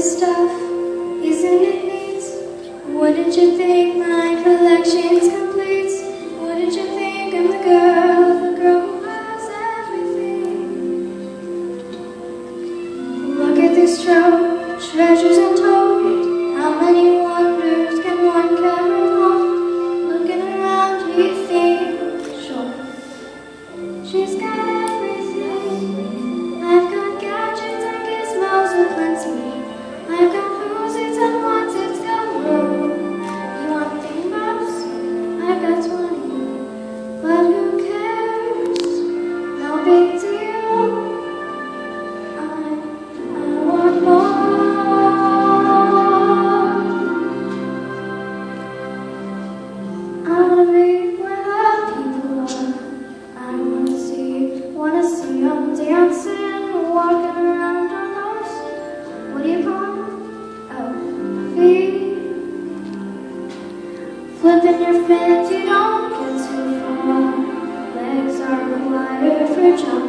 stuff, isn't it neat? Wouldn't you think my collection's complete? Wouldn't you think I'm the girl who has everything? Look at this trove, treasures untold. How many wonders can one carry home? Looking around, do you think? Sure, she's got everything. I've got gadgets and gizmos aplenty. I've got who's it's and what's it's galore. You want thingos? I've got 20. But who cares? No big deal. I want more. I wanna be where the people are. I wanna see them dancing, walking around on those, what do you call them? Oh, feet. Flipping your fins, you don't get too far. Legs are wired for jumping.